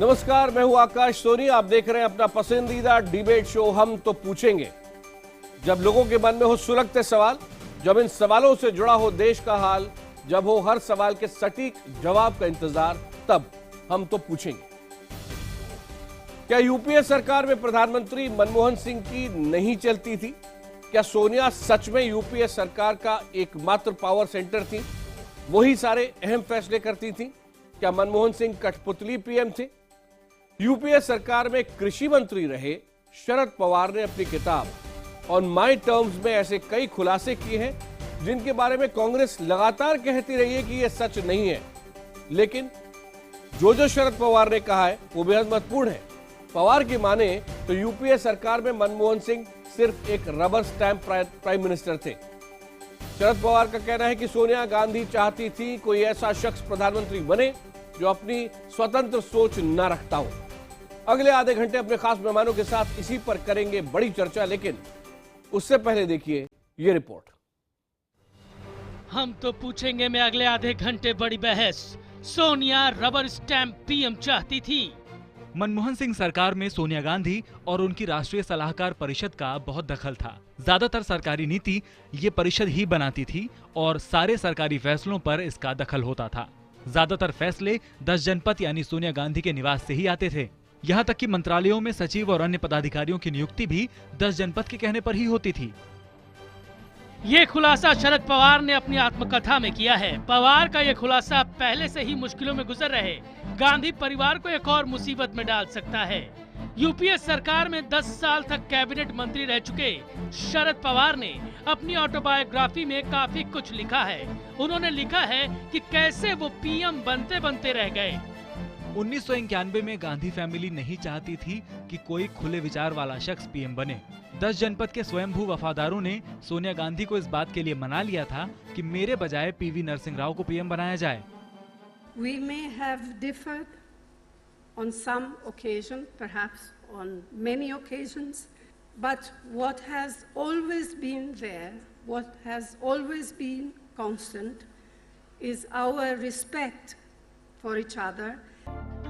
नमस्कार, मैं हूं आकाश सोनी। आप देख रहे हैं अपना पसंदीदा डिबेट शो हम तो पूछेंगे। जब लोगों के मन में हो सुलगते सवाल, जब इन सवालों से जुड़ा हो देश का हाल, जब हो हर सवाल के सटीक जवाब का इंतजार, तब हम तो पूछेंगे। क्या यूपीए सरकार में प्रधानमंत्री मनमोहन सिंह की नहीं चलती थी? क्या सोनिया सच में यूपीए सरकार का एकमात्र पावर सेंटर थी? वही सारे अहम फैसले करती थी? क्या मनमोहन सिंह कठपुतली पीएम थे? यूपीए सरकार में कृषि मंत्री रहे शरद पवार ने अपनी किताब ऑन माय टर्म्स में ऐसे कई खुलासे किए हैं जिनके बारे में कांग्रेस लगातार कहती रही है कि यह सच नहीं है, लेकिन जो शरद पवार ने कहा है वो बेहद महत्वपूर्ण है। पवार की माने तो यूपीए सरकार में मनमोहन सिंह सिर्फ एक रबर स्टैंप प्राइम मिनिस्टर थे। शरद पवार का कहना है कि सोनिया गांधी चाहती थी कोई ऐसा शख्स प्रधानमंत्री बने जो अपनी स्वतंत्र सोच न रखता हो। अगले आधे घंटे अपने खास मेहमानों के साथ इसी पर करेंगे बड़ी चर्चा, लेकिन उससे पहले देखिए ये रिपोर्ट। हम तो पूछेंगे में अगले आधे घंटे बड़ी बहस। सोनिया रबर स्टैंप पीएम चाहती थी। मनमोहन सिंह सरकार में सोनिया गांधी और उनकी राष्ट्रीय सलाहकार परिषद का बहुत दखल था। ज्यादातर सरकारी नीति ये परिषद ही बनाती थी और सारे सरकारी फैसलों पर इसका दखल होता था। ज्यादातर फैसले 10 जनपद यानी सोनिया गांधी के निवास से ही आते थे। यहाँ तक कि मंत्रालयों में सचिव और अन्य पदाधिकारियों की नियुक्ति भी 10 जनपद के कहने पर ही होती थी। ये खुलासा शरद पवार ने अपनी आत्मकथा में किया है। पवार का ये खुलासा पहले से ही मुश्किलों में गुजर रहे गांधी परिवार को एक और मुसीबत में डाल सकता है। यूपीए सरकार में 10 साल तक कैबिनेट मंत्री रह चुके शरद पवार ने अपनी ऑटोबायोग्राफी में काफी कुछ लिखा है। उन्होंने लिखा है कि कैसे वो पीएम बनते बनते रह गए। 1991 में गांधी फैमिली नहीं चाहती थी कि कोई खुले विचार वाला शख्स पीएम बने। 10 जनपद के स्वयंभू वफादारों ने सोनिया गांधी को इस बात के लिए मना लिया था कि मेरे बजाय पीवी नरसिंह राव को पीएम बनाया जाए। We may have differed on some occasion, perhaps on many occasions, but what has always been there, what has always been constant, is our respect for each other.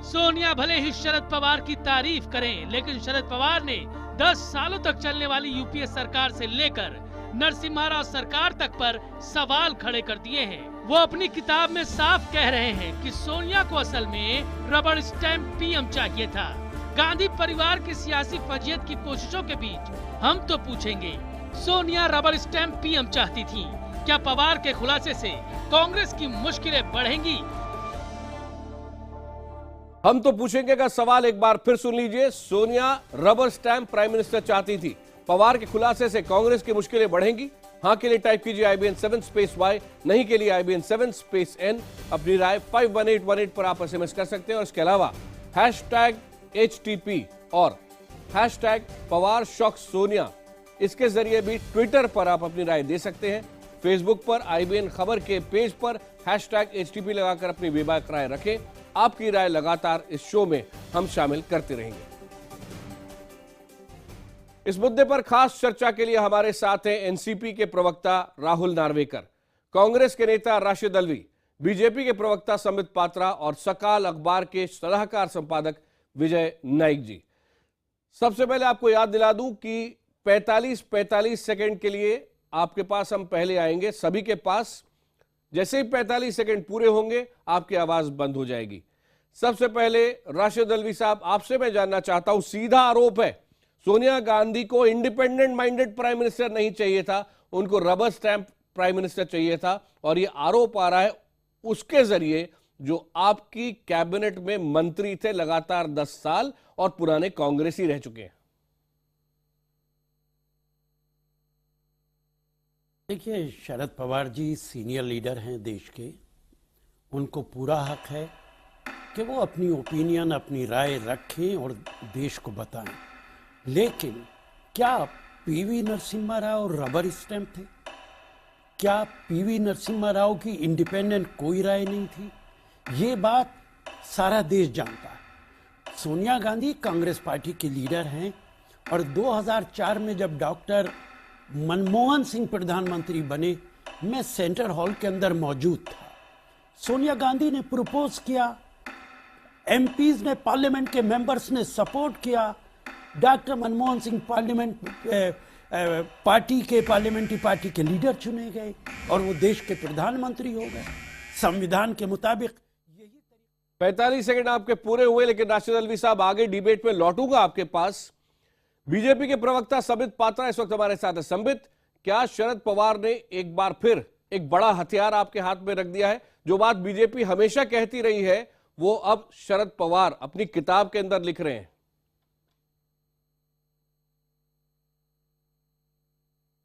Sonia भले ही शरद पवार की तारीफ करें, लेकिन शरद पवार ने 10 सालों तक चलने वाली यूपीए सरकार से लेकर नरसिम्हा राव सरकार तक पर सवाल खड़े कर दिए हैं। वो अपनी किताब में साफ कह रहे हैं कि सोनिया को असल में रबर स्टैंप पीएम चाहिए था। गांधी परिवार की सियासी फजीयत की कोशिशों के बीच हम तो पूछेंगे, सोनिया रबर स्टैंप पीएम चाहती थी। क्या पवार के खुलासे से कांग्रेस की मुश्किलें बढ़ेंगी? हम तो पूछेंगे का सवाल एक बार फिर सुन लीजिए। Sonia rubber stamp prime minister चाहती थी। पवार के खुलासे से कांग्रेस की मुश्किलें बढ़ेंगी? हाँ के लिए टाइप कीजिए IBN7 स्पेस Y, नहीं के लिए IBN7 स्पेस N। अपनी राय 51818 पर आप SMS कर सकते हैं और इसके अलावा #HTP और #पवार शॉक सोनिया, इसके जरिए भी ट्विटर पर आप अपनी राय दे सकते हैं। फेसबुक पर IBN खबर के पेज पर #HTP लगाकर अपनी बेबाक राय रखें। आपकी राय लगातार इस शो में हम शामिल करते रहेंगे। इस मुद्दे पर खास चर्चा के लिए हमारे साथ हैं एनसीपी के प्रवक्ता राहुल नार्वेकर, कांग्रेस के नेता राशिद अल्वी, बीजेपी के प्रवक्ता संबित पात्रा और सकाल अखबार के सलाहकार संपादक विजय नाइक जी। सबसे पहले आपको याद दिला दूं कि 45 सेकंड के लिए आपके पास हम पहले आएंगे, सभी के पास। जैसे ही 45 सेकंड पूरे होंगे आपकी आवाज बंद हो जाएगी। सबसे पहले राशिद अल्वी साहब, आपसे मैं जानना चाहता हूं, सीधा आरोप है सोनिया गांधी को इंडिपेंडेंट माइंडेड प्राइम मिनिस्टर नहीं चाहिए था, उनको रबर स्टैंप प्राइम मिनिस्टर चाहिए था, और यह आरोप आ रहा है उसके जरिए जो आपकी कैबिनेट में मंत्री थे लगातार 10 साल और पुराने कांग्रेसी रह चुके हैं। देखिए, शरद पवार जी सीनियर लीडर हैं देश के, उनको पूरा हक है कि वो अपनी ओपिनियन, अपनी राय रखें और देश को बताएं। लेकिन क्या PV Narasimha Rao rubber stamp थे? क्या पीवी नरसिम्हा राव की इंडिपेंडेंट कोई राय नहीं थी? ये बात सारा देश जानता है। सोनिया गांधी कांग्रेस पार्टी के लीडर हैं और 2004 में जब डॉक्टर मनमोहन सिंह प्रधानमंत्री बने, मैं सेंट्रल हॉल के अंदर मौजूद था। सोनिया गांधी ने प्रपोज किया एमपीज ने, पार्लियामेंट के मेंबर्स ने सपोर्ट किया। Doctor Manmohan Singh parliamentary party के लीडर चुने गए और वो देश के प्रधानमंत्री हो गए संविधान के मुताबिक। 45 सेकंड आपके पूरे हुए, लेकिन राशिद अल्वी साहब आगे डिबेट में लौटूंगा आपके पास। बीजेपी के प्रवक्ता संबित पात्रा इस वक्त हमारे साथ है। संबित, क्या शरद पवार ने एक बार फिर एक बड़ा हथियार आपके हाथ में रख दिया है? जो बात बीजेपी हमेशा कहती रही है वो अब शरद पवार अपनी किताब के अंदर लिख रहे हैं।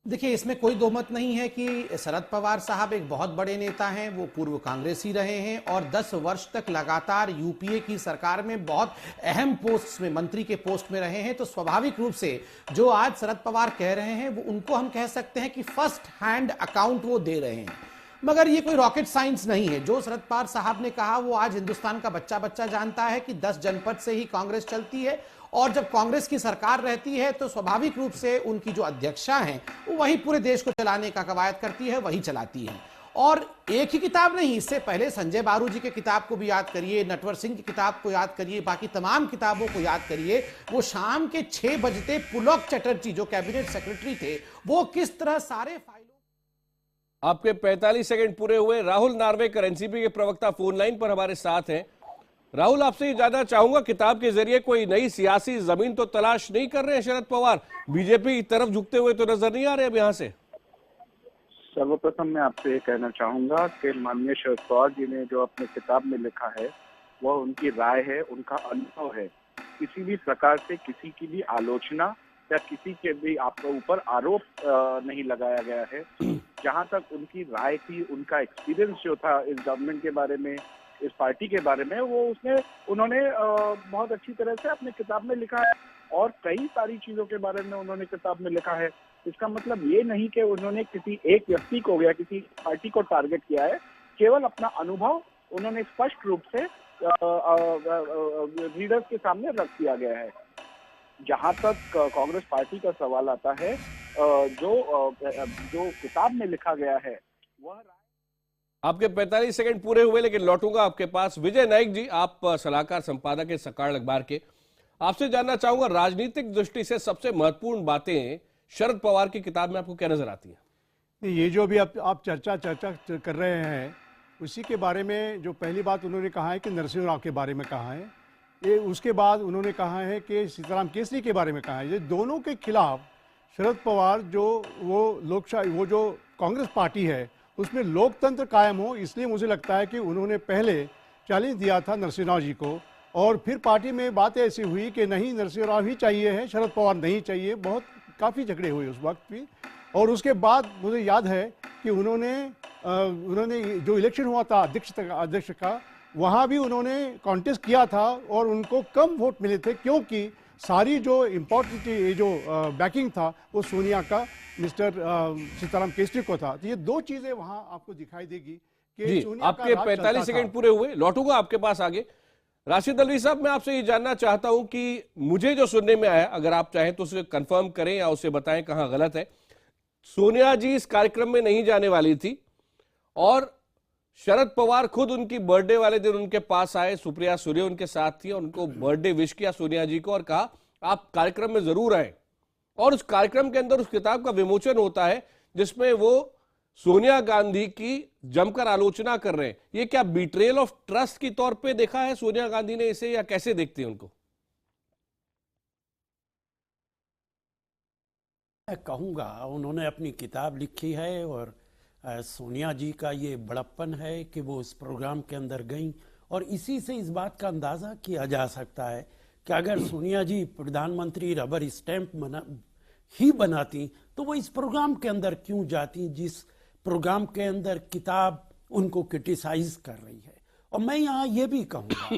देखिए, इसमें कोई दो मत नहीं है कि शरद पवार साहब एक बहुत बड़े नेता हैं। वो पूर्व कांग्रेसी रहे हैं और 10 वर्ष तक लगातार यूपीए की सरकार में बहुत अहम पोस्ट में, मंत्री के पोस्ट में रहे हैं। तो स्वाभाविक रूप से जो आज शरद पवार कह रहे हैं वो उनको हम कह सकते हैं कि फर्स्ट हैंड अकाउंट वो दे रहे हैं। मगर ये कोई रॉकेट साइंस नहीं है। जो शरद पवार साहब ने कहा वो आज हिंदुस्तान का बच्चा बच्चा जानता है कि 10 जनपद से ही कांग्रेस चलती है और जब कांग्रेस की सरकार रहती है तो स्वाभाविक रूप से उनकी जो अध्यक्षा हैं वो वही पूरे देश को चलाने का कवायद करती है, वही चलाती है। और एक ही किताब नहीं, इससे पहले संजय बारू जी के किताब को भी याद करिए, नटवर सिंह की किताब को याद करिए, बाकी तमाम किताबों को याद करिए। वो शाम के 6 बजते पुलक चटर्जी जो कैबिनेट सेक्रेटरी थे वो किस तरह सारे फाइलों। आपके 45 सेकंड पूरे हुए। राहुल नार्वेकर एनसीपी के प्रवक्ता फोन लाइन पर हमारे साथ हैं। राहुल, आपसे ये जानना चाहूंगा, किताब के जरिए कोई नई सियासी जमीन तो तलाश नहीं कर रहे हैं शरद पवार? बीजेपी की तरफ झुकते हुए तो नजर नहीं आ रहे अब यहां से। सर्वप्रथम मैं आपसे ये कहना चाहूंगा कि माननीय शरद पवार जी ने जो अपने किताब में लिखा है वह उनकी राय है, उनका अनुभव है। किसी भी प्रकार से किसी की भी आलोचना या किसी के भी आपके ऊपर आरोप नहीं लगाया गया है। जहां तक उनकी राय थी, उनका एक्सपीरियंस जो था इस गवर्नमेंट के बारे में, इस पार्टी के बारे में, वो उन्होंने बहुत अच्छी तरह से अपने किताब में लिखा है और कई सारी चीजों के बारे में उन्होंने किताब में लिखा है। इसका मतलब ये नहीं कि उन्होंने किसी एक व्यक्ति को या किसी पार्टी को टारगेट किया है, केवल अपना अनुभव उन्होंने स्पष्ट रूप से रीडर्स के सामने रख दिया गया है। जहां तक कांग्रेस पार्टी का सवाल आता है, जो किताब में लिखा गया है वह। आपके 45 सेकंड पूरे हुए, लेकिन लौटूंगा आपके पास। विजय नाइक जी, आप सलाहकार संपादक है सकाळ अखबार के, आपसे जानना चाहूंगा, राजनीतिक दृष्टि से सबसे महत्वपूर्ण बातें शरद पवार की किताब में आपको क्या नजर आती है? ये जो भी आप चर्चा कर रहे हैं उसी के बारे में जो पहली बात उन्होंने कहा है कि नरसिंह राव के बारे में कहा है, ये उसके बाद उन्होंने कहा है कि सीताराम केसरी के बारे में कहा है। ये दोनों के खिलाफ शरद पवार वो जो कांग्रेस पार्टी है उसमें लोकतंत्र कायम हो, इसलिए मुझे लगता है कि उन्होंने पहले चैलेंज दिया था नरसिंह राव जी को और फिर पार्टी में बात ऐसी हुई कि नहीं नरसिंह राव ही चाहिए है, शरद पवार नहीं चाहिए। बहुत काफ़ी झगड़े हुए उस वक्त भी। और उसके बाद मुझे याद है कि उन्होंने जो इलेक्शन हुआ था अध्यक्ष का, वहाँ भी उन्होंने कॉन्टेस्ट किया था और उनको कम वोट मिले थे क्योंकि सारी जो इम्पोर्टेंट जो बैकिंग था वो सोनिया का मिस्टर सीताराम केसरी को था। तो ये दो चीजें वहां आपको दिखाई देगी कि सोनिया आपके 45 सेकंड पूरे हुए, लौटूंगा आपके पास आगे। राशिद अल्वी साहब, मैं आपसे ये जानना चाहता हूं कि मुझे जो सुनने में आया, अगर आप चाहें तो उसे कंफर्म करें या उसे बताएं कहां गलत है। सोनिया जी इस कार्यक्रम में नहीं जाने वाली थी और शरद पवार खुद उनकी बर्थडे वाले दिन उनके पास आए, सुप्रिया सूर्य उनके साथ थी और उनको बर्थडे विश किया सोनिया जी को और कहा आप कार्यक्रम में जरूर आए। और उस कार्यक्रम के अंदर उस किताब का विमोचन होता है जिसमें वो सोनिया गांधी की जमकर आलोचना कर रहे हैं। ये क्या बिट्रेयल ऑफ ट्रस्ट की तौर पे देखा है सोनिया गांधी ने इसे, या कैसे देखते हैं उनको? मैं कहूँगा उन्होंने अपनी किताब लिखी है और सोनिया जी का ये बड़प्पन है कि वो इस प्रोग्राम के अंदर गई और इसी से इस बात का अंदाज़ा किया जा सकता है कि अगर सोनिया जी प्रधानमंत्री रबर स्टैंप ही बनाती तो वो इस प्रोग्राम के अंदर क्यों जाती, जिस प्रोग्राम के अंदर किताब उनको क्रिटिसाइज कर रही है। और मैं यहाँ ये भी कहूँगा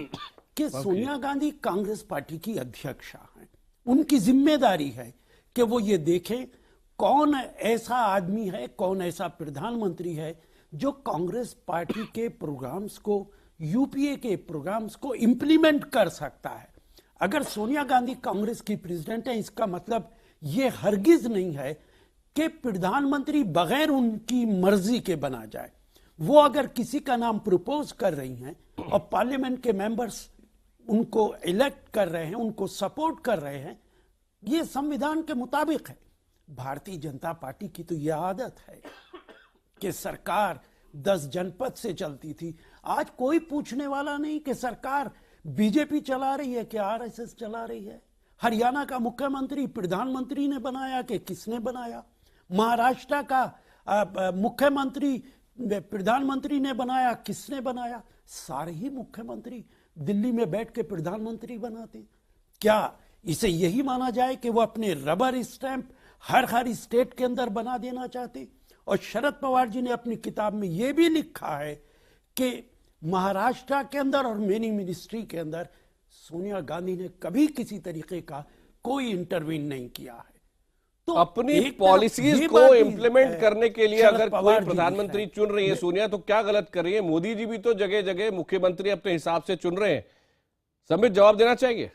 कि सोनिया गांधी कांग्रेस पार्टी की अध्यक्षा हैं, उनकी जिम्मेदारी है कि वो ये देखें कौन ऐसा आदमी है, कौन ऐसा प्रधानमंत्री है जो कांग्रेस पार्टी के प्रोग्राम्स को, यूपीए के प्रोग्राम्स को इंप्लीमेंट कर सकता है। अगर सोनिया गांधी कांग्रेस की प्रेसिडेंट है, इसका मतलब ये हरगिज नहीं है कि प्रधानमंत्री बगैर उनकी मर्जी के बना जाए। वो अगर किसी का नाम प्रपोज कर रही हैं और पार्लियामेंट के मेंबर्स उनको इलेक्ट कर रहे हैं, उनको सपोर्ट कर रहे हैं, ये संविधान के मुताबिक है। भारतीय जनता पार्टी की तो यह आदत है कि सरकार 10 जनपद से चलती थी। आज कोई पूछने वाला नहीं कि सरकार बीजेपी चला रही है कि आरएसएस चला रही है। हरियाणा का मुख्यमंत्री प्रधानमंत्री ने बनाया कि किसने बनाया? महाराष्ट्र का मुख्यमंत्री प्रधानमंत्री ने बनाया, किसने बनाया? सारे ही मुख्यमंत्री दिल्ली में बैठ के प्रधानमंत्री बनाते। क्या इसे यही माना जाए कि वो अपने रबर स्टैंप हर स्टेट के अंदर बना देना चाहते? और शरद पवार जी ने अपनी किताब में यह भी लिखा है कि महाराष्ट्र के अंदर और मेनी मिनिस्ट्री के अंदर सोनिया गांधी ने कभी किसी तरीके का कोई इंटरवीन नहीं किया है। तो अपनी पॉलिसीज को इम्प्लीमेंट करने के लिए अगर कोई प्रधानमंत्री चुन रही है सोनिया, तो क्या गलत कर रही है? मोदी जी भी तो जगह जगह मुख्यमंत्री अपने हिसाब से चुन रहे हैं। संबित जवाब देना चाहिए।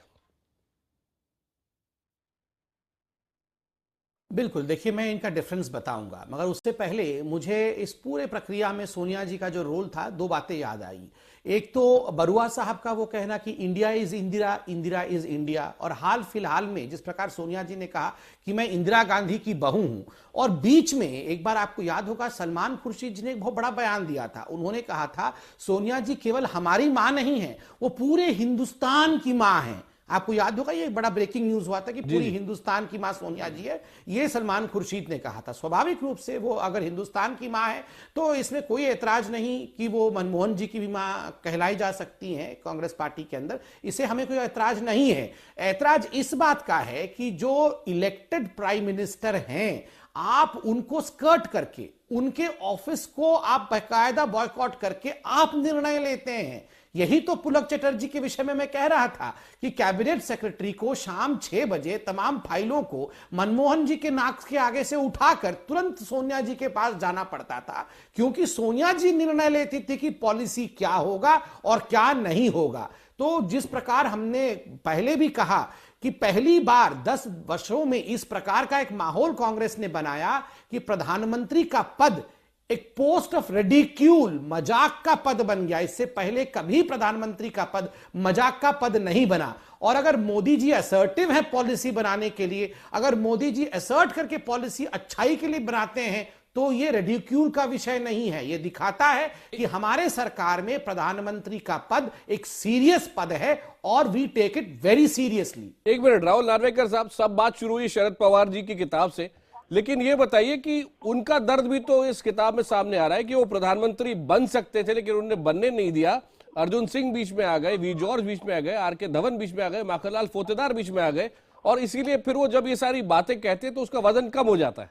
बिल्कुल, देखिए मैं इनका डिफरेंस बताऊंगा, मगर उससे पहले मुझे इस पूरे प्रक्रिया में सोनिया जी का जो रोल था, दो बातें याद आई। एक तो बरुआ साहब का वो कहना कि India is Indira, Indira is India, और हाल फिलहाल में जिस प्रकार सोनिया जी ने कहा कि मैं इंदिरा गांधी की बहू हूं, और बीच में एक बार आपको याद होगा सलमान खुर्शीद जी ने एक बहुत बड़ा बयान दिया था। उन्होंने कहा था सोनिया जी केवल हमारी मां नहीं है, वो पूरे हिंदुस्तान की मां है। आपको याद होगा ये बड़ा ब्रेकिंग न्यूज हुआ था कि पूरी हिंदुस्तान की मां सोनिया जी है, ये सलमान खुर्शीद ने कहा था। स्वाभाविक रूप से वो अगर हिंदुस्तान की मां है तो इसमें कोई ऐतराज नहीं कि वो मनमोहन जी की भी मां कहलाई जा सकती हैं कांग्रेस पार्टी के अंदर, इसे हमें कोई ऐतराज नहीं है। ऐतराज इस बात का है कि जो इलेक्टेड प्राइम मिनिस्टर हैं, आप उनको स्कर्ट करके उनके ऑफिस को आप बाकायदा बॉयकॉट करके आप निर्णय लेते हैं। यही तो पुलक चटर्जी के विषय में मैं कह रहा था कि कैबिनेट सेक्रेटरी को शाम 6 बजे तमाम फाइलों को मनमोहन जी के नाक के आगे से उठाकर तुरंत सोनिया जी के पास जाना पड़ता था, क्योंकि सोनिया जी निर्णय लेती थी कि पॉलिसी क्या होगा और क्या नहीं होगा। तो जिस प्रकार हमने पहले भी कहा कि पहली बार 10 वर्षों में इस प्रकार का एक माहौल कांग्रेस ने बनाया कि प्रधानमंत्री का पद एक पोस्ट ऑफ रेडिक्यूल, मजाक का पद बन गया। इससे पहले कभी प्रधानमंत्री का पद मजाक का पद नहीं बना। और अगर मोदी जी असर्टिव है पॉलिसी बनाने के लिए, अगर मोदी जी असर्ट करके पॉलिसी अच्छाई के लिए बनाते हैं, तो ये रेडिक्यूल का विषय नहीं है। ये दिखाता है कि हमारे सरकार में प्रधानमंत्री का पद एक सीरियस पद है और we take it very seriously. एक मिनट राहुल नार्वेकर साहब, सब बात शुरू हुई शरद पवार जी की किताब से, लेकिन ये बताइए कि उनका दर्द भी तो इस किताब में सामने आ रहा है कि वो प्रधानमंत्री बन सकते थे लेकिन उन्होंने बनने नहीं दिया। अर्जुन सिंह बीच में आ गए, वी जॉर्ज बीच में आ गए, आर के धवन बीच में आ गए, माखनलाल फोतेदार बीच में आ गए, और इसीलिए फिर वो जब ये सारी बातें कहते हैं तो उसका वजन कम हो जाता है।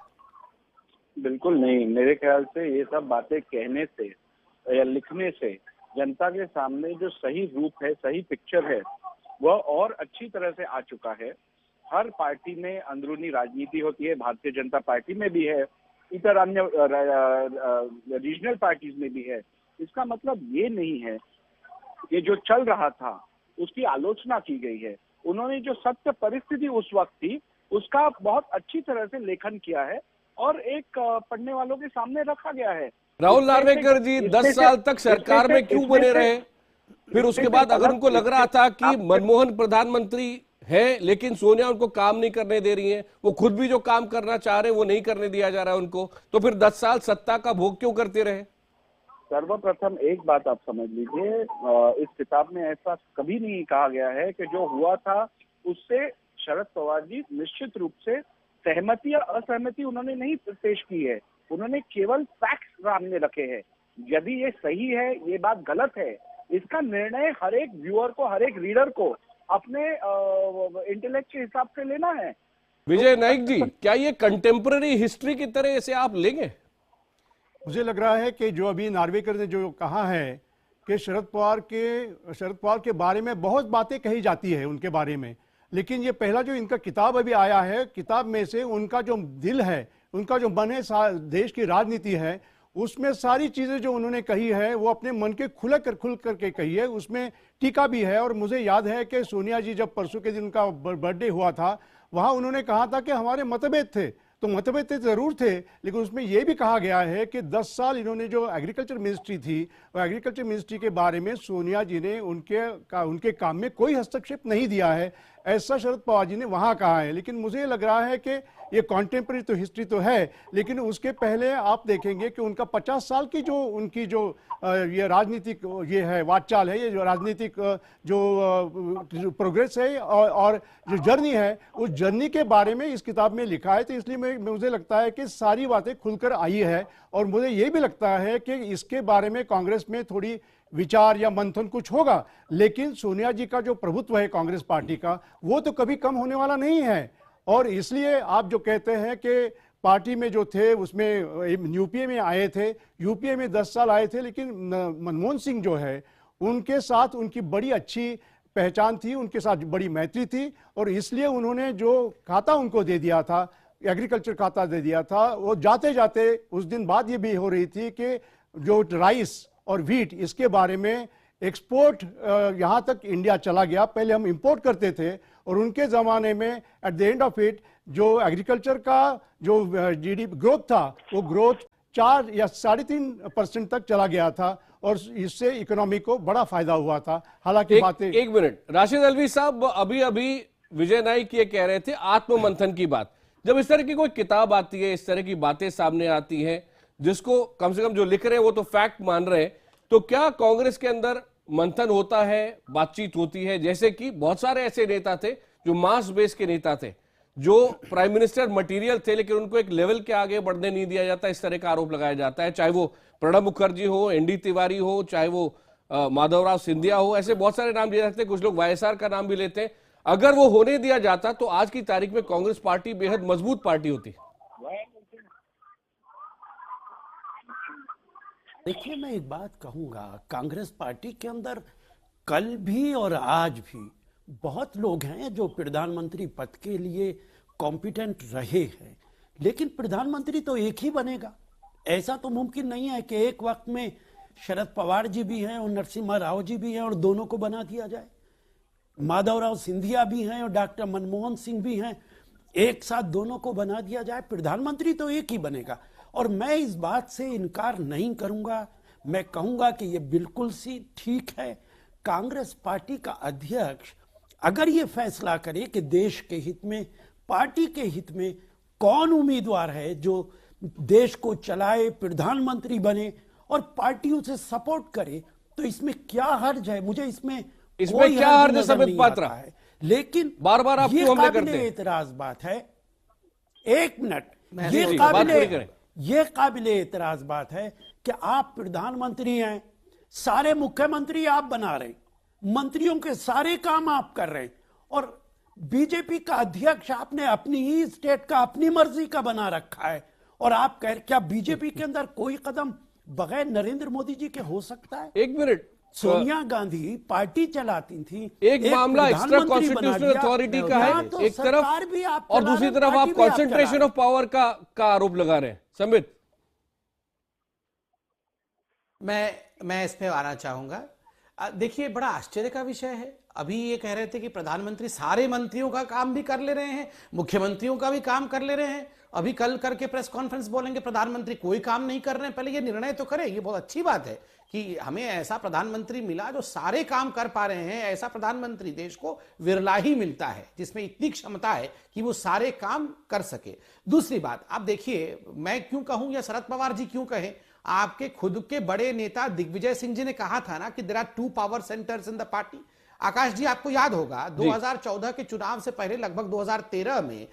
बिल्कुल नहीं, मेरे ख्याल से ये सब बातें कहने से या लिखने से जनता के सामने जो सही रूप है, सही पिक्चर है, वह और अच्छी तरह से आ चुका है। हर पार्टी में अंदरूनी राजनीति होती है, भारतीय जनता पार्टी में भी है, इतर अन्य रीजनल पार्टीज में भी है। इसका मतलब ये नहीं है कि जो चल रहा था उसकी आलोचना की गई है। उन्होंने जो सत्य परिस्थिति उस वक्त थी उसका बहुत अच्छी तरह से लेखन किया है और एक पढ़ने वालों के सामने रखा गया है। राहुल नार्वेकर जी 10 साल तक सरकार में क्यों बने रहे? फिर उसके बाद अगर उनको लग रहा था कि मनमोहन प्रधानमंत्री है लेकिन सोनिया उनको काम नहीं करने दे रही है, वो खुद भी जो काम करना चाह रहे हैं वो नहीं करने दिया जा रहा है उनको, तो फिर 10 साल सत्ता का भोग क्यों करते रहे? सर्वप्रथम एक बात आप समझ लीजिए, इस किताब में ऐसा कभी नहीं कहा गया है कि जो हुआ था उससे शरद पवार जी निश्चित रूप से सहमति या असहमति उन्होंने नहीं पेश की है। उन्होंने केवल फैक्ट्स सामने रखे हैं। यदि ये सही है, ये बात गलत है, इसका निर्णय हर एक व्यूअर को, हर एक रीडर को अपने इंटेलेक्ट के हिसाब से लेना है। विजय नाइक जी, क्या ये कंटेम्पररी हिस्ट्री की तरह इसे आप लेंगे? मुझे लग रहा है कि जो अभी नार्वेकर ने जो कहा है कि शरद पवार के बारे में बहुत बातें कही जाती है उनके बारे में, लेकिन ये पहला जो इनका किताब अभी आया है, किताब में से उनका जो दिल है, उनका जो मन है, देश की राजनीति है, उसमें सारी चीज़ें जो उन्होंने कही है वो अपने मन के खुल करके कही है। उसमें टीका भी है। और मुझे याद है कि सोनिया जी जब परसों के दिन उनका बर्थडे हुआ था, वहाँ उन्होंने कहा था कि हमारे मतभेद थे तो मतभेद जरूर थे, लेकिन उसमें यह भी कहा गया है कि 10 साल इन्होंने जो एग्रीकल्चर मिनिस्ट्री थी, वो एग्रीकल्चर मिनिस्ट्री के बारे में सोनिया जी ने उनके काम में कोई हस्तक्षेप नहीं दिया है, ऐसा शरद पवार जी ने वहां कहा है। लेकिन मुझे लग रहा है कि ये कॉन्टेम्पररी तो हिस्ट्री तो है, लेकिन उसके पहले आप देखेंगे कि उनका 50 साल की जो उनकी जो ये राजनीतिक ये है वाटचाल है, ये जो राजनीतिक जो प्रोग्रेस है और जो जर्नी है, उस जर्नी के बारे में इस किताब में लिखा है। तो इसलिए मुझे लगता है कि सारी बातें खुलकर आई है, और मुझे ये भी लगता है कि इसके बारे में कांग्रेस में थोड़ी विचार या मंथन कुछ होगा, लेकिन सोनिया जी का जो प्रभुत्व है कांग्रेस पार्टी का, वो तो कभी कम होने वाला नहीं है। और इसलिए आप जो कहते हैं कि पार्टी में जो थे उसमें यूपीए में आए थे, यूपीए में 10 साल आए थे, लेकिन मनमोहन सिंह जो है उनके साथ उनकी बड़ी अच्छी पहचान थी, उनके साथ बड़ी मैत्री थी, और इसलिए उन्होंने जो खाता उनको दे दिया था, एग्रीकल्चर खाता दे दिया था, वो जाते जाते उस दिन बात ये भी हो रही थी कि जो राइस और व्हीट इसके बारे में एक्सपोर्ट यहाँ तक इंडिया चला गया। पहले हम इंपोर्ट करते थे, और उनके ज़माने में at the end of it जो एग्रीकल्चर का जो जीडीपी ग्रोथ था, वो ग्रोथ 4 या 3.5% तक चला गया था, और इससे इकोनॉमी को बड़ा फायदा हुआ था। हालांकि बातें एक मिनट, राशिद अल्वी साहब अभी अभी विजय नाइक ये कह रहे थे आत्ममंथन की बात। जब इस तरह की कोई किताब आती है, इस तरह की बातें सामने आती हैं, जिसको कम से कम जो लिख रहे हैं वो तो फैक्ट मान रहे हैं, तो क्या कांग्रेस के अंदर मंथन होता है, बातचीत होती है? जैसे कि बहुत सारे ऐसे नेता थे जो मास बेस के नेता थे, जो प्राइम मिनिस्टर मटेरियल थे, लेकिन उनको एक लेवल के आगे बढ़ने नहीं दिया जाता, इस तरह का आरोप लगाया जाता है। चाहे वो प्रणब मुखर्जी हो, एनडी तिवारी हो, चाहे वो माधवराव सिंधिया हो, ऐसे बहुत सारे नाम दिए जाते हैं। कुछ लोग वाईएसआर का नाम भी लेते हैं। अगर वो होने दिया जाता तो आज की तारीख में कांग्रेस पार्टी बेहद मजबूत पार्टी होती। देखिए, मैं एक बात कहूंगा, कांग्रेस पार्टी के अंदर कल भी और आज भी बहुत लोग हैं जो प्रधानमंत्री पद के लिए कॉम्पिटेंट रहे हैं, लेकिन प्रधानमंत्री तो एक ही बनेगा। ऐसा तो मुमकिन नहीं है कि एक वक्त में शरद पवार जी भी हैं और नरसिम्हा राव जी भी हैं और दोनों को बना दिया जाए, माधवराव सिंधिया भी हैं और डॉक्टर मनमोहन सिंह भी हैं, एक साथ दोनों को बना दिया जाए। प्रधानमंत्री तो एक ही बनेगा। और मैं इस बात से इनकार नहीं करूंगा, मैं कहूंगा कि यह बिल्कुल सी ठीक है। कांग्रेस पार्टी का अध्यक्ष अगर ये फैसला करे कि देश के हित में, पार्टी के हित में कौन उम्मीदवार है जो देश को चलाए, प्रधानमंत्री बने, और पार्टी उसे सपोर्ट करे, तो इसमें क्या हर्ज है? मुझे इसमें क्या हर्ज है समित पात्रा है? लेकिन बार बार आप क्यों हमले करते हैं? एतराज बात है, एक मिनट, ये काबिले एतराज बात है कि आप प्रधानमंत्री हैं, सारे मुख्यमंत्री आप बना रहे, मंत्रियों के सारे काम आप कर रहे हैं, और बीजेपी का अध्यक्ष आपने अपनी ही स्टेट का अपनी मर्जी का बना रखा है, और आप कह क्या बीजेपी के अंदर कोई कदम बगैर नरेंद्र मोदी जी के हो सकता है? एक मिनट, सोनिया गांधी पार्टी चलाती थी, एक मामला एक्स्ट्रा कॉन्स्टिट्यूशनल अथॉरिटी का है तो एक तरफ, भी आप और दूसरी तरफ आप कॉन्सेंट्रेशन ऑफ पावर का आरोप लगा रहे हैं। संबित, मैं इस पे आना चाहूंगा। देखिए, बड़ा आश्चर्य का विषय है। अभी ये कह रहे थे कि प्रधानमंत्री सारे मंत्रियों का काम भी कर ले रहे हैं, मुख्यमंत्रियों का भी काम कर ले रहे हैं। अभी कल करके प्रेस कॉन्फ्रेंस बोलेंगे प्रधानमंत्री कोई काम नहीं कर रहे हैं। पहले ये निर्णय तो करें, ये बहुत अच्छी बात है कि हमें ऐसा प्रधानमंत्री मिला जो सारे काम कर पा रहे हैं। ऐसा प्रधानमंत्री देश को विरला ही मिलता है जिसमें इतनी क्षमता है कि वो सारे काम कर सके। दूसरी बात, आप देखिए, मैं क्यों कहूं या शरद पवार जी क्यों कहें, आपके खुद के बड़े नेता दिग्विजय सिंह जी ने कहा था ना कि there are 2 power centres in the party. Akash ji, आपको याद होगा 2014 के चुनाव से पहले लगभग 2013 में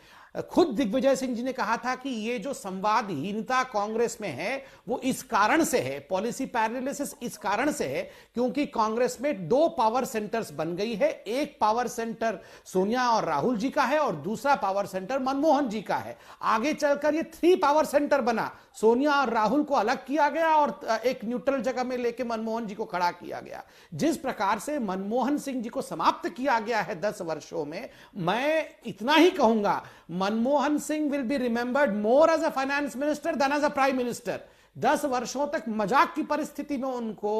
खुद दिग्विजय सिंह जी ने कहा था कि ये जो संवादहीनता कांग्रेस में है वो इस कारण से है, पॉलिसी पैरालिसिस इस कारण से है क्योंकि कांग्रेस में 2 पावर सेंटर्स बन गई है। एक पावर सेंटर सोनिया और राहुल जी का है और दूसरा पावर सेंटर मनमोहन जी का है। आगे चलकर ये 3 पावर सेंटर बना, सोनिया और राहुल को अलग किया गया और एक न्यूट्रल जगह में लेके मनमोहन जी को खड़ा किया गया। जिस प्रकार से मनमोहन सिंह जी को समाप्त किया गया है 10 वर्षों में, मैं इतना ही कहूंगा, Manmohan Singh will be remembered more as a finance minister than as a prime minister. 10 वर्षों तक मजाक की परिस्थिति में उनको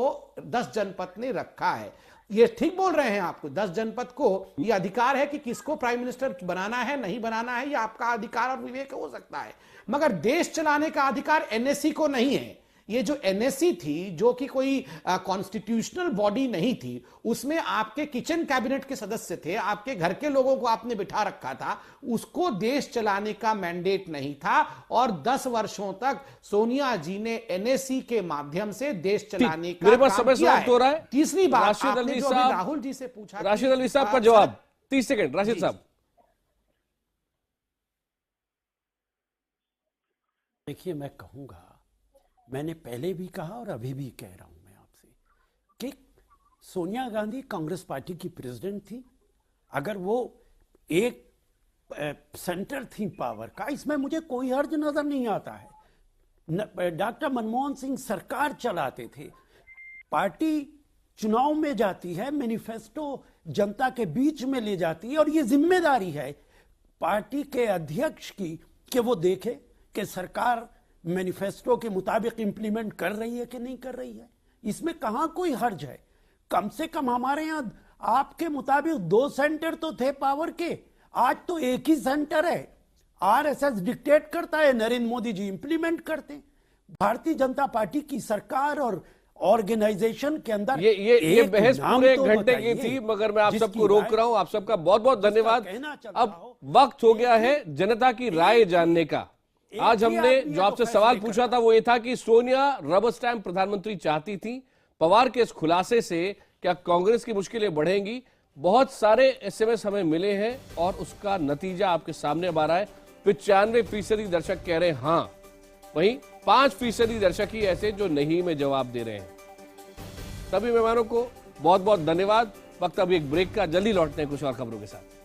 10 जनपद ने रखा है। ये ठीक बोल रहे हैं आपको, 10 जनपद को ये अधिकार है कि किसको प्राइम मिनिस्टर बनाना है नहीं बनाना है, ये आपका अधिकार और विवेक हो सकता है, मगर देश चलाने का अधिकार एनएससी को नहीं है। ये जो एनएससी थी, जो कि कोई कॉन्स्टिट्यूशनल बॉडी नहीं थी, उसमें आपके किचन कैबिनेट के सदस्य थे, आपके घर के लोगों को आपने बिठा रखा था, उसको देश चलाने का मैंडेट नहीं था। और 10 वर्षों तक सोनिया जी ने एनएससी के माध्यम से देश चलाने का मेरे पास काम समय किया समाप्त हो रहा है। तीसरी बात, राशिद आपने अली जो अभी साहब, राहुल जी से पूछा, राशिद अली साहब का जवाब 30 सेकंड। राशिद साहब, देखिए, मैं कहूंगा, मैंने पहले भी कहा और अभी भी कह रहा हूं मैं आपसे कि सोनिया गांधी कांग्रेस पार्टी की प्रेसिडेंट थी। अगर वो एक सेंटर थी पावर का, इसमें मुझे कोई हर्ज नजर नहीं आता है। डॉक्टर मनमोहन सिंह सरकार चलाते थे, पार्टी चुनाव में जाती है, मैनिफेस्टो जनता के बीच में ले जाती है, और ये जिम्मेदारी है पार्टी के अध्यक्ष की कि वो देखे कि सरकार मैनिफेस्टो के मुताबिक इंप्लीमेंट कर रही है कि नहीं कर रही है। इसमें कहां कोई हर्ज है। कम से कम हमारे यहां आपके मुताबिक 2 सेंटर तो थे पावर के, आज तो एक ही सेंटर है। आरएसएस डिक्टेट करता है, नरेंद्र मोदी जी इंप्लीमेंट करते हैं। भारतीय जनता पार्टी की सरकार और ऑर्गेनाइजेशन के अंदर ये बहस पूरे घंटे की थी, मगर मैं आप सबको रोक रहा हूं। आप सबका बहुत बहुत धन्यवाद। अब वक्त हो गया है जनता की राय जानने का। आज हमने जो आपसे सवाल पूछा था वो ये था कि सोनिया रबर स्टैंप प्रधानमंत्री चाहती थी। पवार के इस खुलासे से क्या कांग्रेस की मुश्किलें बढ़ेंगी? बहुत सारे एसएमएस हमें मिले हैं और उसका नतीजा आपके सामने अब आ रहा है। 95% दर्शक कह रहे हैं हाँ, वहीं 5% दर्शक ही ऐसे जो नहीं में जवाब दे रहे हैं। सभी मेहमानों को बहुत बहुत धन्यवाद। वक्त अभी एक ब्रेक का, जल्दी लौटते हैं कुछ और खबरों के साथ।